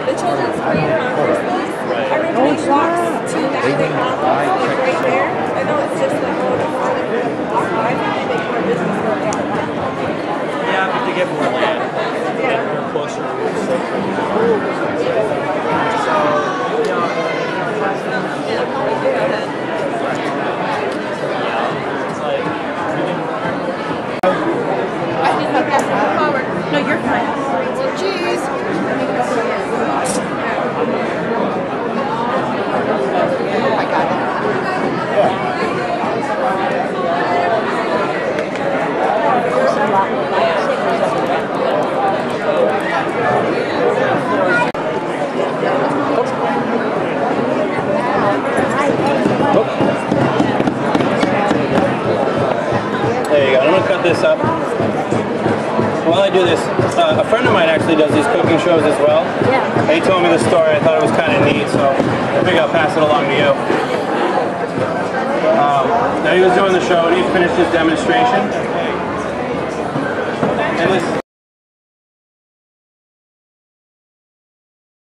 The children's parade on Christmas. Everybody walks to that big complex, like right there. I know it's just like a little more than a block, but I think they make more business where they are now. Yeah, to get more land. Yeah. Get closer. So, No, you're fine. Well, cheese. I got There you go. I'm going to cut this up. While I do this, a friend of mine actually does these cooking shows as well. Yeah. He told me the story. I thought it was kind of neat, so I think I'll pass it along to you. Now he was doing the show and he finished his demonstration. And this